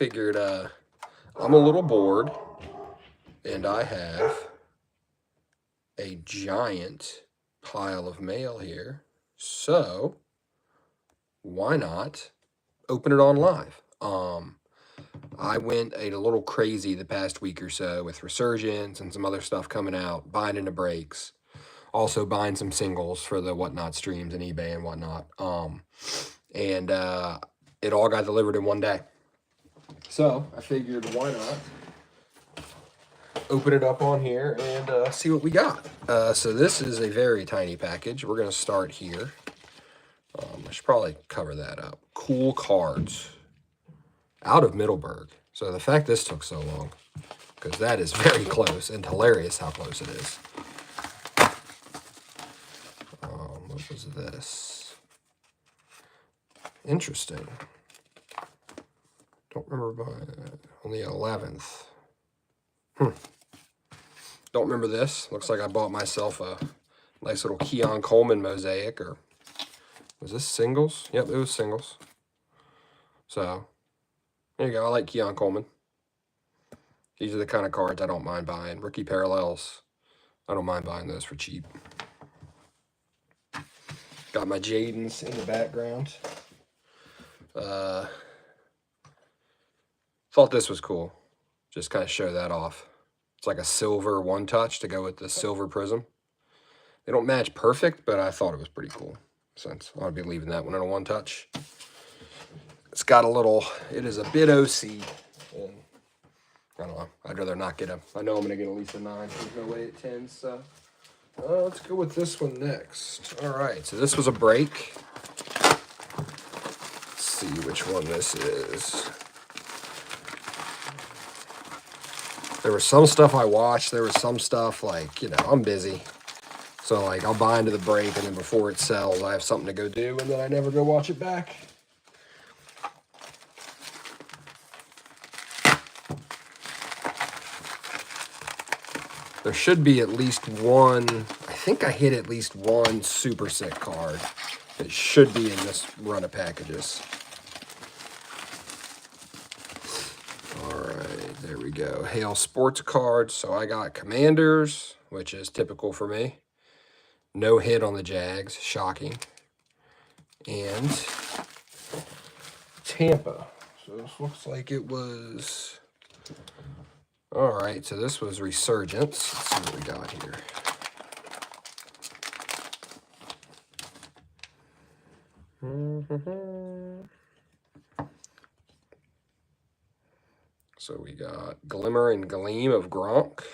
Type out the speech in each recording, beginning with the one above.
figured I'm a little bored, and I have a giant pile of mail here. So why not open it on live? I went a little crazy the past week or so with Resurgence and some other stuff coming out, buying into breaks, also buying some singles for the Whatnot streams and eBay and whatnot. And it all got delivered in one day. So I figured, why not open it up on here and see what we got. So this is a very tiny package. We're going to start here. I should probably cover that up. Cool cards out of Middleburg. So the fact this took so long, because that is very close and hilarious how close it is. What was this? Interesting. Don't remember on the 11th. Don't remember this. Looks like I bought myself a nice little Keon Coleman mosaic, or was this singles? Yep, it was singles. So there you go. I like Keon Coleman. These are the kind of cards I don't mind buying. Rookie parallels. I don't mind buying those for cheap. Got my Jadens in the background. Thought this was cool. Just kind of show that off. It's like a silver one touch to go with the silver prism. They don't match perfect, but I thought it was pretty cool, since I'll be leaving that one in a one touch. It's got a little, it is a bit OC, and I don't know, I'd rather not get a, I know I'm going to get at least a 9, there's no way it 10s, so let's go with this one next. All right, so this was a break. Let's see which one this is. There was some stuff I watched, there was some stuff like, you know, I'm busy. So like I'll buy into the break, and then before it sells, I have something to go do, and then I never go watch it back. There should be at least one, I think I hit at least one super sick card that should be in this run of packages. All right, there we go. Hale Sports cards. So I got Commanders, which is typical for me. No hit on the Jags, shocking. And Tampa. So this looks like it was... All right, so this was Resurgence. Let's see what we got here. So we got Glimmer and Gleam of Gronk.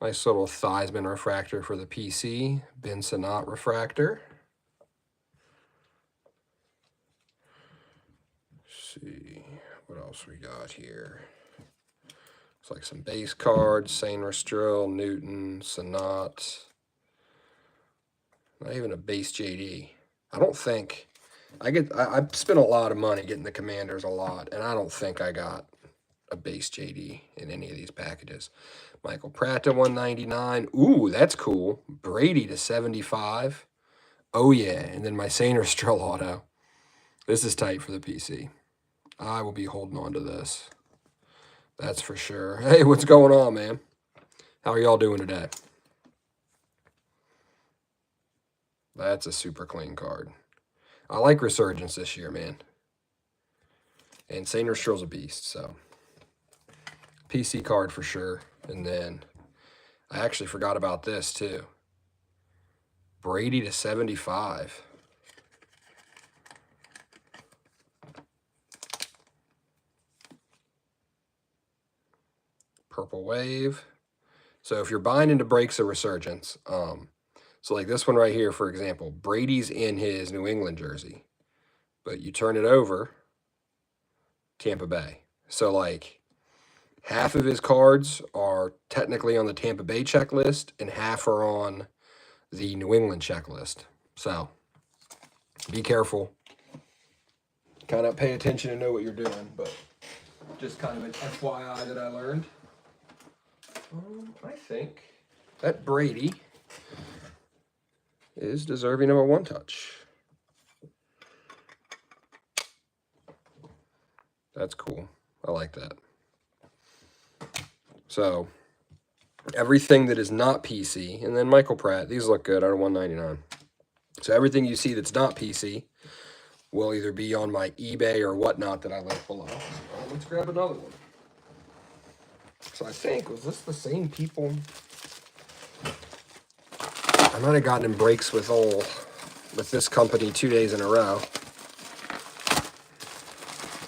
Nice little Theismann refractor for the PC. Ben Sinnott refractor. Let's see what else we got here. Looks like some base cards. Sainristil, Newton, Sinnott. Not even a base JD. I don't think I spent a lot of money getting the Commanders a lot, and I don't think I got a base JD in any of these packages. Michael Pratt to 199. Ooh, that's cool. Brady to 75. Oh yeah, and then my Sainristil auto. This is tight for the PC. I will be holding on to this. That's for sure. Hey, what's going on, man? How are y'all doing today? That's a super clean card. I like Resurgence this year, man. And Sainristil's a beast, so. PC card for sure. And then I actually forgot about this too. Brady to 75. Purple Wave. So if you're buying into breaks of Resurgence, so like this one right here, for example, Brady's in his New England jersey, but you turn it over, Tampa Bay. So like half of his cards are technically on the Tampa Bay checklist and half are on the New England checklist. So be careful. Kind of pay attention and know what you're doing, but just kind of an FYI that I learned. I think that Brady is deserving of a one touch. That's cool. I like that. So everything that is not PC, and then Michael Pratt, these look good out of $199. So everything you see that's not PC will either be on my eBay or whatnot that I link below. Let's grab another one. So I think, was this the same people? I might have gotten in breaks with this company 2 days in a row.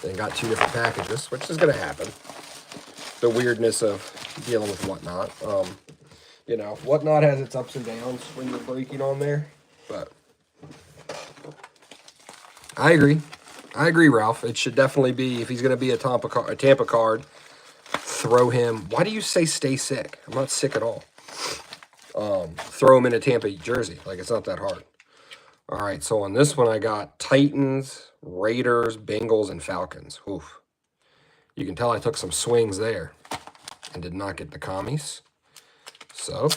They got 2 different packages, which is going to happen. The weirdness of dealing with Whatnot. You know, Whatnot has its ups and downs when you're breaking on there, but I agree, Ralph. It should definitely be, if he's going to be a Tampa card, throw him. Why do you say stay sick? I'm not sick at all. Throw him in a Tampa jersey. Like, it's not that hard. All right, so on this one, I got Titans, Raiders, Bengals, and Falcons. Oof. You can tell I took some swings there and did not get the commies. So,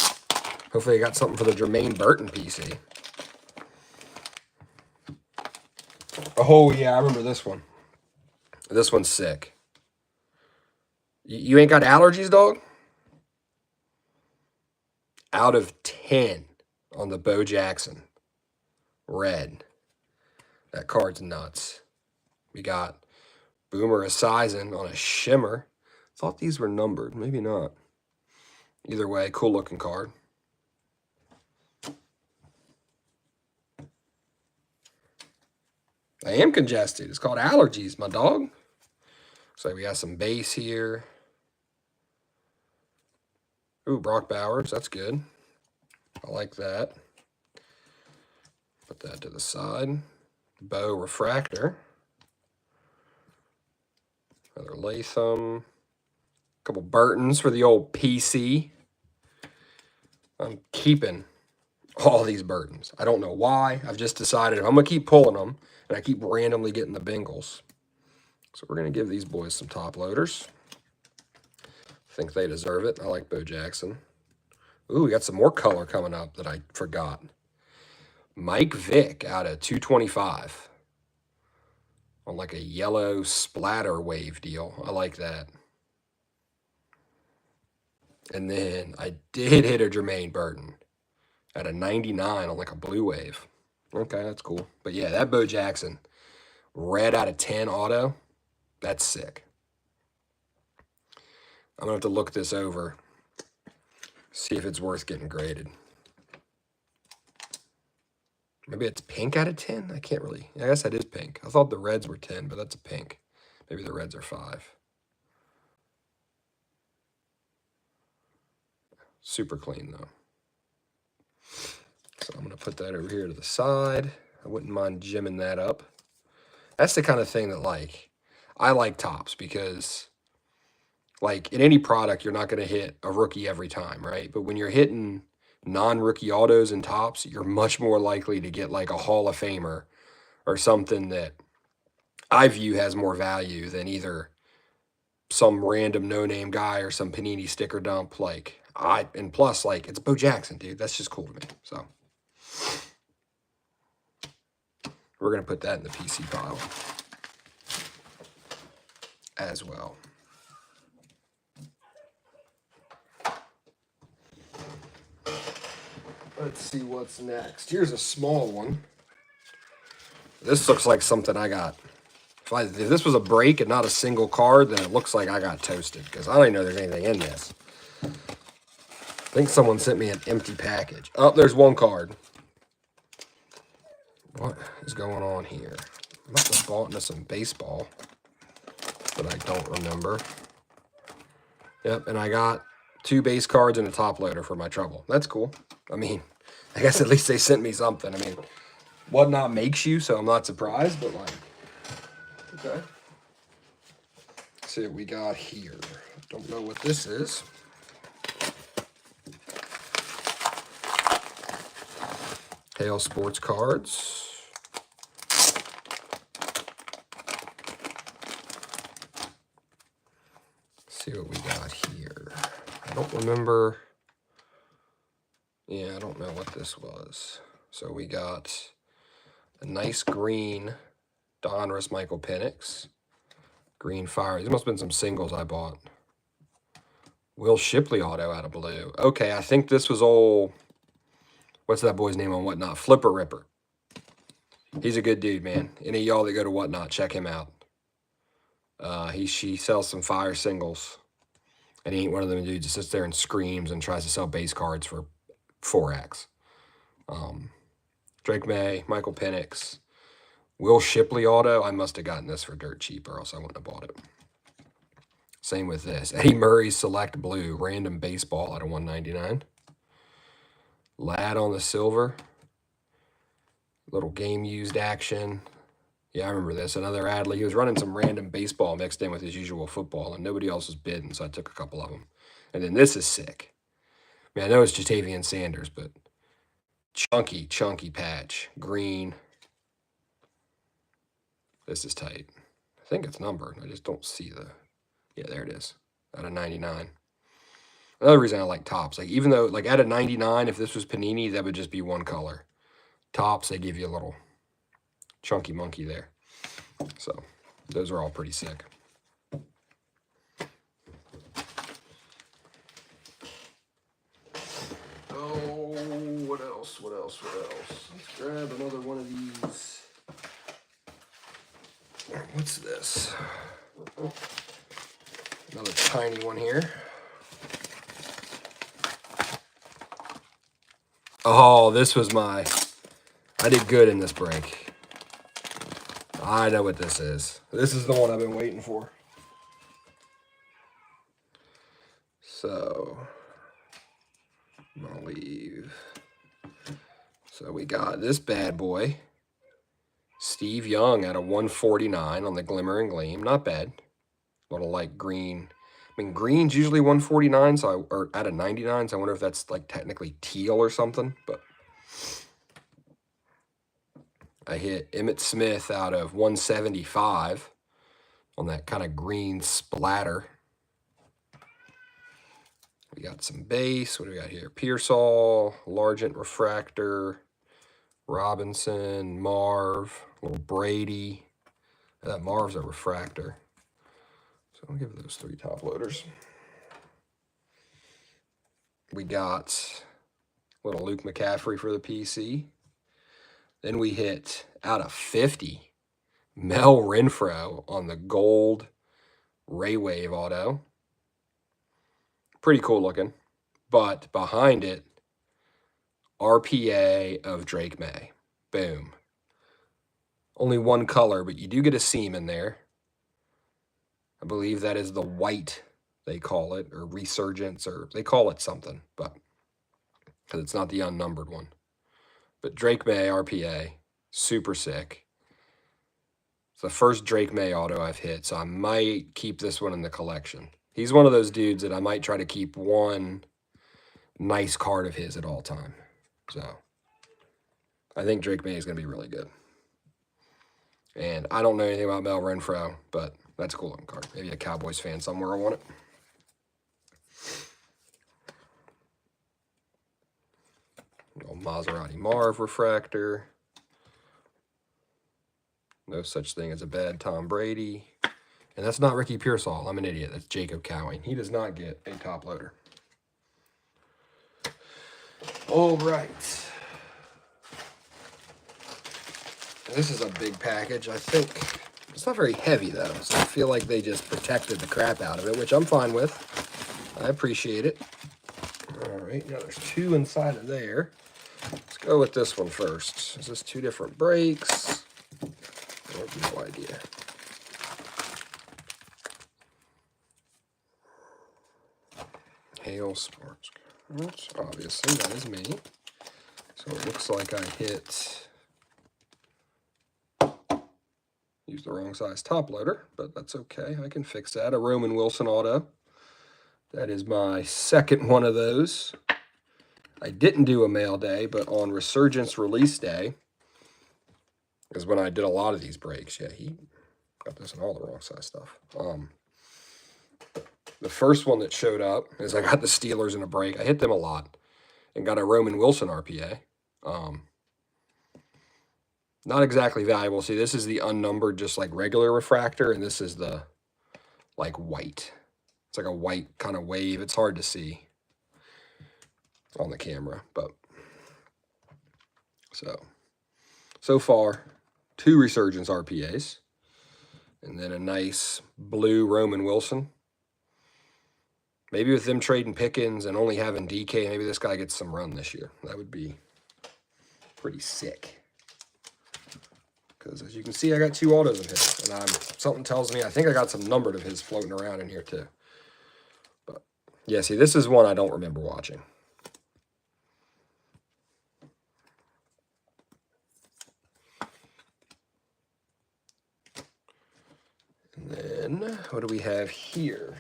hopefully I got something for the Jermaine Burton PC. Oh, yeah, I remember this one. This one's sick. You ain't got allergies, dog? Out of 10 on the Bo Jackson. Red. That card's nuts. We got Boomer Esiason on a shimmer. Thought these were numbered. Maybe not. Either way, cool looking card. I am congested. It's called allergies, my dog. So we got some base here. Ooh, Brock Bowers. That's good. I like that. Put that to the side. Bo Refractor. Another Latham. Couple Burtons for the old PC. I'm keeping all these Burtons. I don't know why. I've just decided I'm going to keep pulling them, and I keep randomly getting the Bengals. So we're going to give these boys some top loaders. I think they deserve it. I like Bo Jackson. Ooh, we got some more color coming up that I forgot. Mike Vick out of 225 on like a yellow splatter wave deal. I like that. And then I did hit a Jermaine Burton at a 99 on like a blue wave. Okay, that's cool. But yeah, that Bo Jackson, red out of 10 auto, that's sick. I'm going to have to look this over, see if it's worth getting graded. Maybe it's pink out of 10? I can't really. I guess that is pink. I thought the reds were 10, but that's a pink. Maybe the reds are 5. Super clean, though. So I'm going to put that over here to the side. I wouldn't mind jimming that up. That's the kind of thing that, like, I like tops because, like, in any product, you're not going to hit a rookie every time, right? But when you're hitting non-rookie autos and tops, you're much more likely to get, like, a Hall of Famer or something that I view has more value than either some random no-name guy or some Panini sticker dump. Like, and plus, like, it's Bo Jackson, dude. That's just cool to me. So we're going to put that in the PC pile as well. Let's see what's next. Here's a small one. This looks like something I got. If this was a break and not a single card, then it looks like I got toasted because I don't even know there's anything in this. I think someone sent me an empty package. Oh, there's one card. What is going on here? I must have bought into some baseball, but I don't remember. Yep, and I got 2 base cards and a top loader for my trouble. That's cool. I mean, I guess at least they sent me something. I mean, Whatnot makes you, so I'm not surprised, but like, okay. Let's see what we got here. Don't know what this is. Hale Sports Cards. See what we got here. I don't remember. Yeah, I don't know what this was. So we got a nice green Donruss Michael Penix. Green fire. These must have been some singles I bought. Will Shipley auto out of blue. Okay, I think this was old. What's that boy's name on Whatnot? Flipper Ripper. He's a good dude, man. Any of y'all that go to Whatnot, check him out. She sells some fire singles. And he ain't one of them dudes that sits there and screams and tries to sell base cards for 4x. Drake May, Michael Penix, Will Shipley auto. I must have gotten this for dirt cheap or else I wouldn't have bought it. Same with this. Eddie Murray Select Blue, random baseball out of 199. Ladd on the silver. Little game used action. Yeah, I remember this. Another Adley. He was running some random baseball mixed in with his usual football, and nobody else was bidding, so I took a couple of them. And then this is sick. I mean, I know it's Jatavian Sanders, but chunky patch. Green. This is tight. I think it's numbered. I just don't see the... Yeah, there it is. Out of 99. Another reason I like Topps. Like, even though, like, out of 99, if this was Panini, that would just be one color. Topps, they give you a little chunky monkey there. So, those are all pretty sick. Oh, what else? Let's grab another one of these. What's this? Another tiny one here. Oh, this was my... I did good in this break. I know what this is. This is the one I've been waiting for. So, I'm going to leave. So we got this bad boy. Steve Young at a 149 on the Glimmer and Gleam. Not bad. A little like green. I mean, green's usually 149, or out of 99, so I wonder if that's like technically teal or something. But I hit Emmitt Smith out of 175 on that kind of green splatter. We got some base. What do we got here? Pearsall, Largent Refractor, Robinson, Marv, little Brady. That Marv's a refractor. So I'll give those 3 top loaders. We got little Luke McCaffrey for the PC. Then we hit out of 50, Mel Renfro on the gold Ray Wave auto. Pretty cool looking. But behind it, RPA of Drake May. Boom. Only one color, but you do get a seam in there. I believe that is the white, they call it, or Resurgence, or they call it something, but because it's not the unnumbered one. But Drake May, RPA, super sick. It's the first Drake May auto I've hit, so I might keep this one in the collection. He's one of those dudes that I might try to keep one nice card of his at all time. So I think Drake May is going to be really good. And I don't know anything about Mel Renfro, but that's a cool looking card. Maybe a Cowboys fan somewhere will want it. Old Maserati Marv refractor. No such thing as a bad Tom Brady. And that's not Ricky Pearsall. I'm an idiot. That's Jacob Cowing. He does not get a top loader. All right. This is a big package. I think it's not very heavy, though. So I feel like they just protected the crap out of it, which I'm fine with. I appreciate it. All right. Now there's 2 inside of there. Let's go with this one first. Is this 2 different breaks? I have no idea. Hale Sparks. Obviously, that is me. So it looks like I hit... Used the wrong size top loader, but that's okay. I can fix that. A Roman Wilson auto. That is my second one of those. I didn't do a mail day, but on Resurgence release day is when I did a lot of these breaks. Yeah, he got this in all the wrong size stuff. The first one that showed up is I got the Steelers in a break. I hit them a lot and got a Roman Wilson RPA. Not exactly valuable. See, this is the unnumbered, just like regular refractor, and this is the like white. It's like a white kind of wave. It's hard to see on the camera, but so far 2 Resurgence RPAs, and then a nice blue Roman Wilson. Maybe with them trading Pickens and only having DK, maybe this guy gets some run this year. That would be pretty sick. Because as you can see, I got 2 autos of his, and something tells me I think I got some numbered of his floating around in here too. But yeah, see, this is one I don't remember watching. And then what do we have here?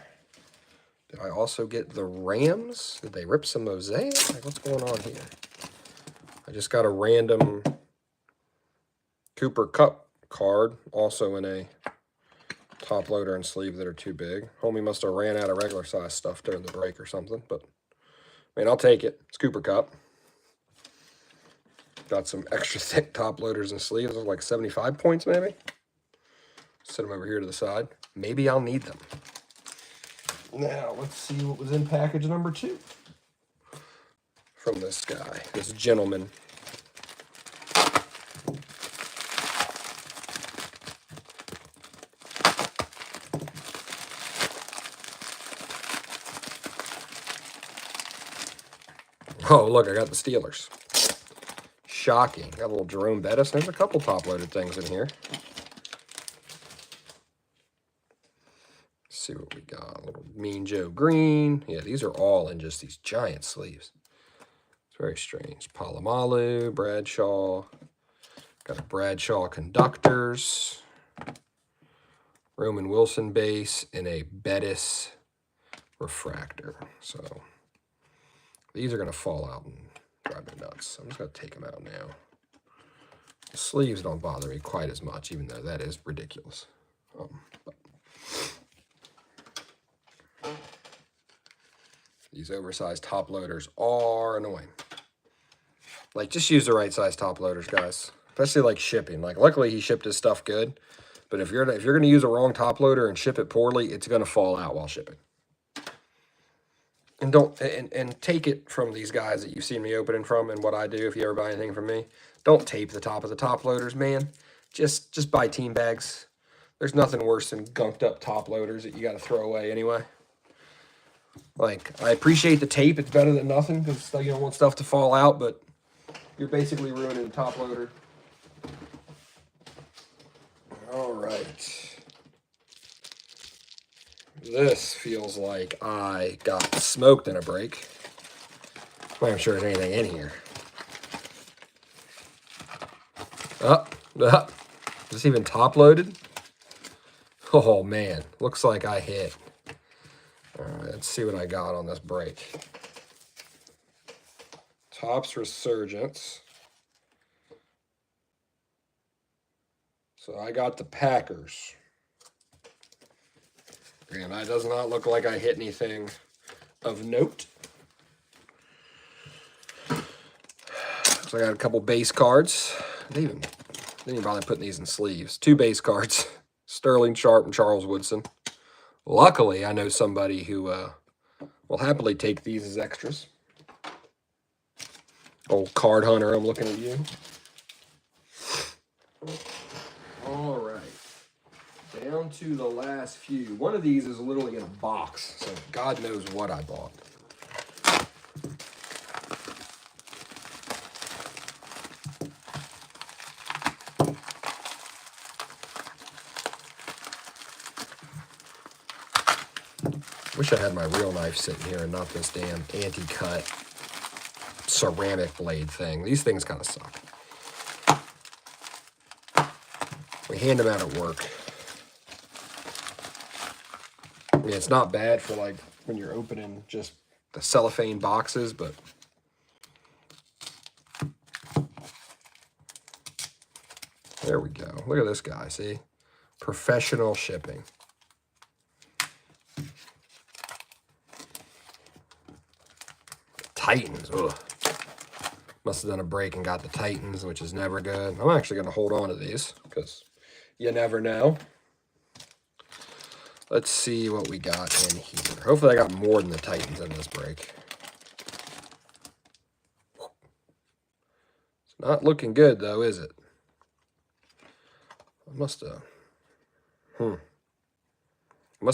Did I also get the Rams? Did they rip some mosaic? Like, what's going on here? I just got a random Cooper Kupp card, also in a top loader and sleeve that are too big. Homie must have ran out of regular size stuff during the break or something, but I mean, I'll take it. It's Cooper Kupp. Got some extra thick top loaders and sleeves, like 75 points maybe. Set them over here to the side. Maybe I'll need them. Now, let's see what was in package number 2 from this guy, this gentleman. Oh, look, I got the Steelers. Shocking. Got a little Jerome Bettis. There's a couple top-loaded things in here. Let's see what we got. A little Mean Joe Green. Yeah, these are all in just these giant sleeves. It's very strange. Palomalu, Bradshaw. Got a Bradshaw Conductors. Roman Wilson base, and a Bettis Refractor. So these are going to fall out and drive me nuts. I'm just going to take them out now. The sleeves don't bother me quite as much, even though that is ridiculous. But these oversized top loaders are annoying. Like, just use the right size top loaders, guys. Especially like shipping. Like, luckily he shipped his stuff good. But if you're going to use a wrong top loader and ship it poorly, it's going to fall out while shipping. And don't and take it from these guys that you've seen me opening from and what I do if you ever buy anything from me. Don't tape the top of the top loaders, man. Just buy team bags. There's nothing worse than gunked up top loaders that you got to throw away anyway. Like, I appreciate the tape. It's better than nothing because you don't want stuff to fall out, but you're basically ruining the top loader. All right. This feels like I got smoked in a break. I'm not sure there's anything in here. Is this even top loaded? Oh man, looks like I hit. All right, let's see what I got on this break. Topps Resurgence. So I got the Packers. And that does not look like I hit anything of note. So I got a couple base cards. They didn't even bother putting these in sleeves. 2 base cards. Sterling Sharp and Charles Woodson. Luckily, I know somebody who will happily take these as extras. Old card hunter, I'm looking at you. All right. Down to the last few. One of these is literally in a box, so God knows what I bought. Wish I had my real knife sitting here and not this damn anti-cut ceramic blade thing. These things kind of suck. We hand them out at work. I mean, it's not bad for like when you're opening just the cellophane boxes, but there we go. Look at this guy, see? Professional shipping. Titans, ugh. Must have done a break and got the Titans, which is never good. I'm actually going to hold on to these because you never know. Let's see what we got in here. Hopefully I got more than the Titans in this break. It's not looking good, though, is it? I must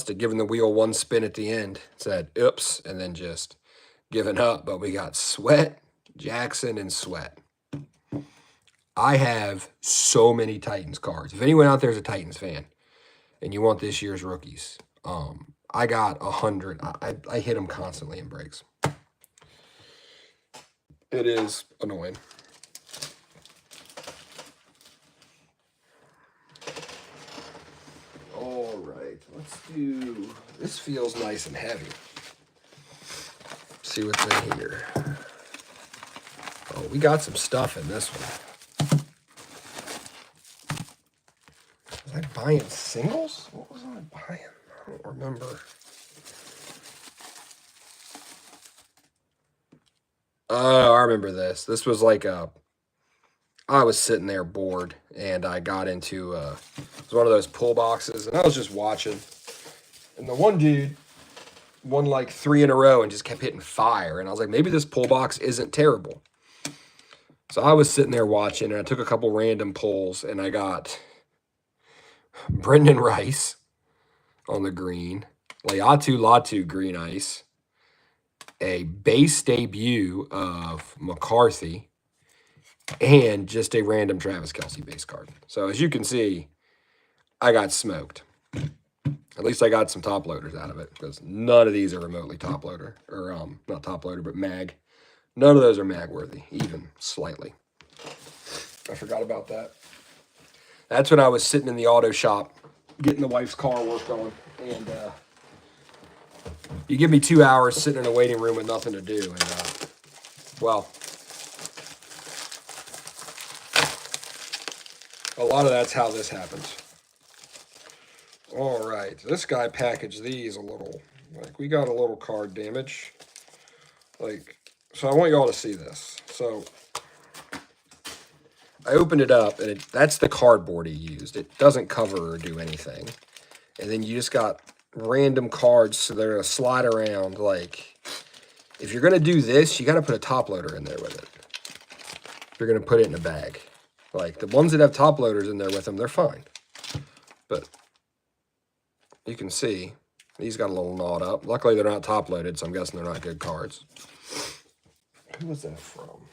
have given the wheel one spin at the end. Said, oops, and then just given up. But we got Sweat, Jackson, and Sweat. I have so many Titans cards. If anyone out there is a Titans fan and you want this year's rookies, I got 100. I hit them constantly in breaks. It is annoying. All right, let's do, this feels nice and heavy. See what's in here. Oh, we got some stuff in this one. Was I buying singles? What was I buying? I don't remember. Oh, I remember this. This was like I was sitting there bored, and I got into it was one of those pull boxes, and I was just watching. And the one dude won like 3 in a row and just kept hitting fire. And I was like, maybe this pull box isn't terrible. So I was sitting there watching, and I took a couple random pulls, and I got Brendan Rice on the green, Laiatu Latu green ice, a base debut of McCarthy, and just a random Travis Kelce base card. So as you can see, I got smoked. At least I got some top loaders out of it, because none of these are remotely top loader, or not top loader, but mag. None of those are mag worthy, even slightly. I forgot about that. That's when I was sitting in the auto shop getting the wife's car worked on, and you give me 2 hours sitting in a waiting room with nothing to do, and well, a lot of that's how this happens. All right, this guy packaged these a little, like we got a little card damage, like, so I want y'all to see this. So I opened it up, and that's the cardboard he used. It doesn't cover or do anything. And then you just got random cards, so they're going to slide around. Like, if you're going to do this, you got to put a top loader in there with it. If you're going to put it in a bag. Like, the ones that have top loaders in there with them, they're fine. But you can see, these got a little gnawed up. Luckily, they're not top loaded, so I'm guessing they're not good cards. Who was that from?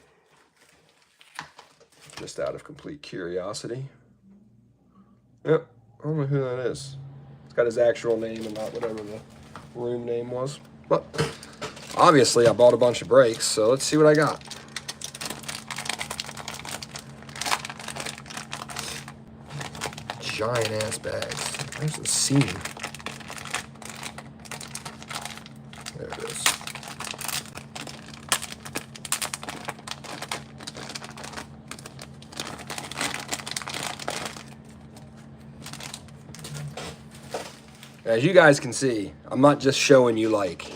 Just out of complete curiosity. Yep, I don't know who that is. It's got his actual name and not whatever the room name was. But obviously I bought a bunch of breaks, so let's see what I got. Giant ass bags. There's the seam. There it is. As you guys can see, I'm not just showing you like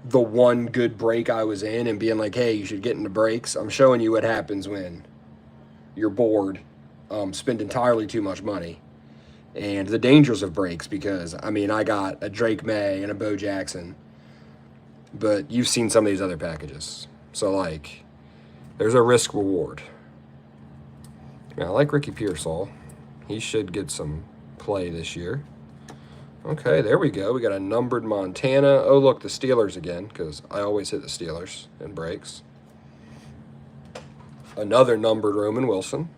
the one good break I was in and being like, hey, you should get into breaks. I'm showing you what happens when you're bored, spend entirely too much money, and the dangers of breaks, because, I mean, I got a Drake May and a Bo Jackson, but you've seen some of these other packages. So, like, there's a risk reward. Yeah, I like Ricky Pearsall. He should get some play this year. Okay, there we go. We got a numbered Montana. Oh, look, the Steelers again, because I always hit the Steelers in breaks. Another numbered Roman Wilson.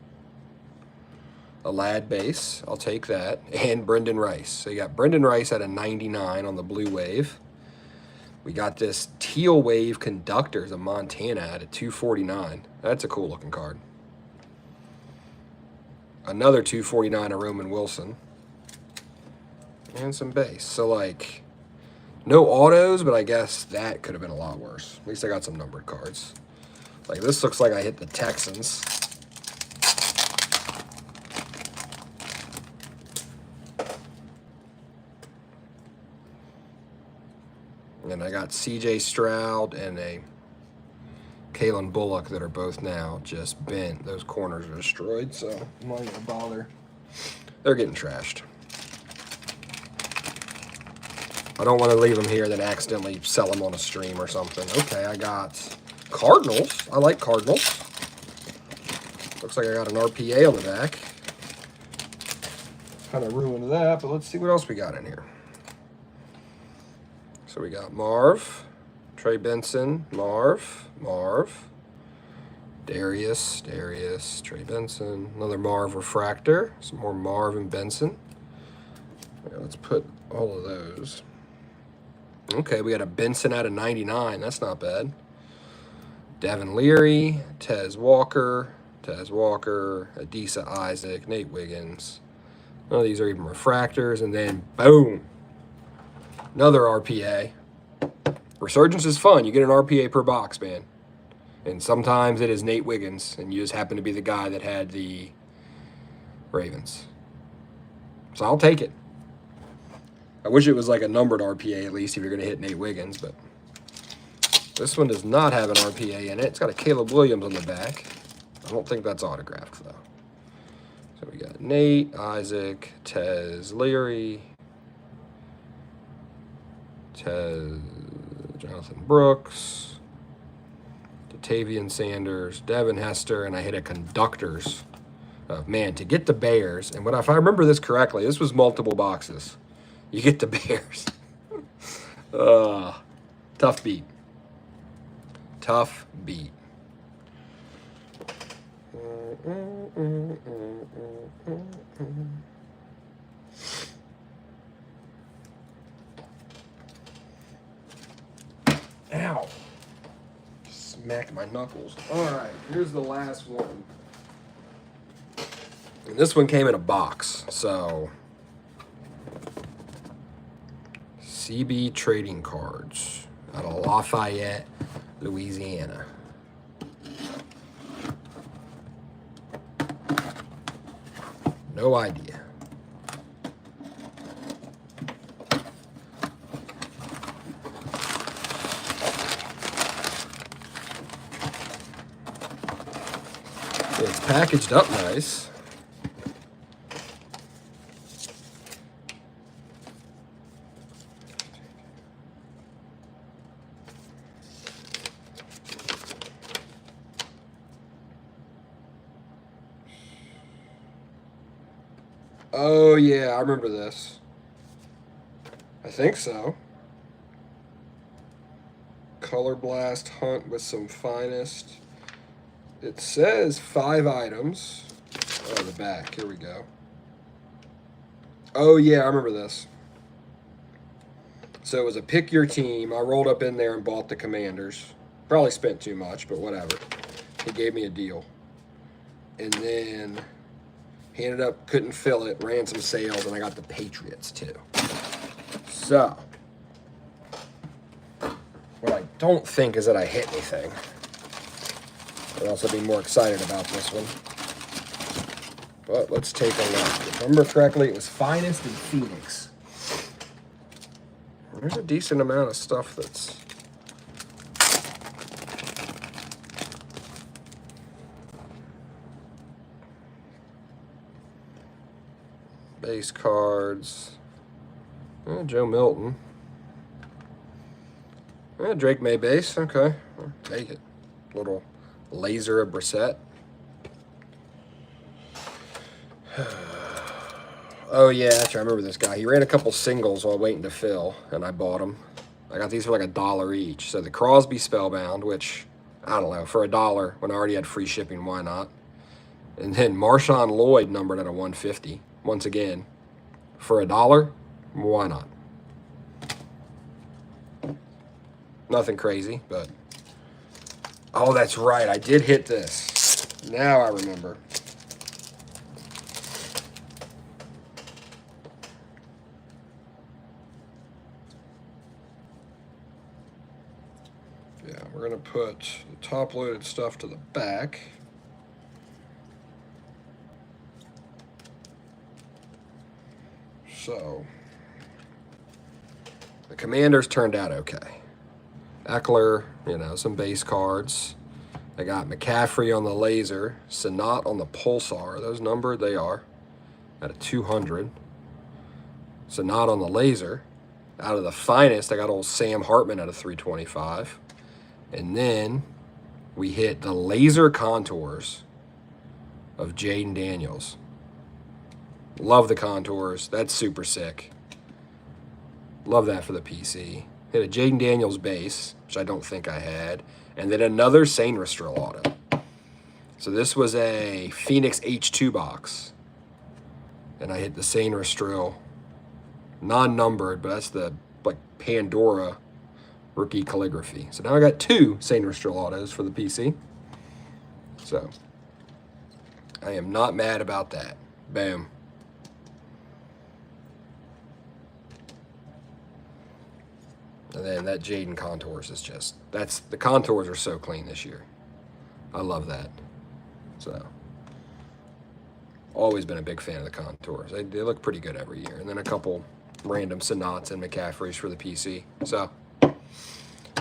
A Lad base. I'll take that. And Brendan Rice. So you got Brendan Rice at a 99 on the blue wave. We got this teal wave Conductors of Montana at a 249. That's a cool looking card. Another 249 of Roman Wilson. And some base. So, like, no autos, but I guess that could have been a lot worse. At least I got some numbered cards. Like, this looks like I hit the Texans. And I got CJ Stroud and a Kalen Bullock that are both now just bent. Those corners are destroyed, so I'm not even gonna bother. They're getting trashed. I don't want to leave them here then accidentally sell them on a stream or something. Okay, I got Cardinals. I like Cardinals. Looks like I got an RPA on the back. Kind of ruined that, but let's see what else we got in here. So we got Marv, Trey Benson, Marv, Darius, Trey Benson, another Marv Refractor, some more Marv and Benson. Yeah, let's put all of those. Okay, we got a Benson out of 99. That's not bad. Devin Leary, Tez Walker, Adisa Isaac, Nate Wiggins. None of these are even refractors. And then, boom, another RPA. Resurgence is fun. You get an RPA per box, man. And sometimes it is Nate Wiggins, and you just happen to be the guy that had the Ravens. So I'll take it. I wish it was like a numbered RPA at least if you're going to hit Nate Wiggins, but this one does not have an RPA in it. It's got a Caleb Williams on the back. I don't think that's autographed, though. So we got Nate, Isaac, Tez Leary, Jonathan Brooks, Tavian Sanders, Devin Hester, and I hit a Conductors. Man, to get the Bears, and if I remember this correctly, this was multiple boxes. You get the Bears. Tough beat. Tough beat. Ow. Smacked my knuckles. All right, here's the last one. And this one came in a box, so CB Trading Cards out of Lafayette, Louisiana. No idea. It's packaged up nice. Oh, yeah, I remember this. I think so. Color Blast Hunt with some Finest. It says 5 items. Oh, the back. Here we go. Oh, yeah, I remember this. So it was a pick your team. I rolled up in there and bought the Commanders. Probably spent too much, but whatever. He gave me a deal. And then he ended up, couldn't fill it, ran some sales, and I got the Patriots too. So, what I don't think is that I hit anything. I'd also be more excited about this one. But let's take a look. If I remember correctly, it was Finest in Phoenix. There's a decent amount of stuff that's... Base cards. Joe Milton. Drake May base. Okay. I'll take it. Little laser of Brissett. Oh, yeah, actually, I remember this guy. He ran a couple singles while waiting to fill, and I bought them. I got these for like $1 each. So the Crosby Spellbound, which, I don't know, for $1, when I already had free shipping, why not? And then Marshawn Lloyd numbered at a 150. Once again, for $1, why not? Nothing crazy, but... Oh, that's right. I did hit this. Now I remember. Yeah, we're going to put the top-loaded stuff to the back. So, the Commanders turned out okay. Eckler, some base cards. I got McCaffrey on the laser, Sanat on the Pulsar. Are those numbered? They are. At a 200. Sanat on the laser. Out of the finest, I got old Sam Hartman at a 325. And then we hit the laser contours of Jaden Daniels. Love the contours. That's super sick. Love that for the PC. Hit a Jaden Daniels base, which I don't think I had. And then another Sainristil auto. So this was a Phoenix H2 box. And I hit the Sainristil, non-numbered, but that's the like Pandora rookie calligraphy. So now I got 2 Sainristil autos for the PC. So I am not mad about that. Boom. And then that Jaden contours is just, the contours are so clean this year. I love that. So, always been a big fan of the contours. They look pretty good every year. And then a couple random Sonats and McCaffreys for the PC. So,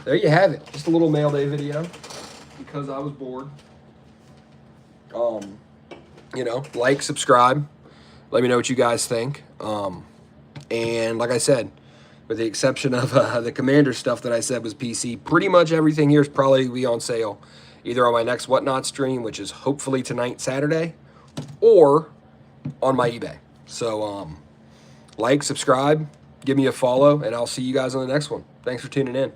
there you have it. Just a little mail day video because I was bored. You know, like, subscribe. Let me know what you guys think. And like I said, with the exception of the Commander stuff that I said was PC, pretty much everything here is probably be on sale, either on my next Whatnot stream, which is hopefully tonight, Saturday, or on my eBay. So, like, subscribe, give me a follow, and I'll see you guys on the next one. Thanks for tuning in.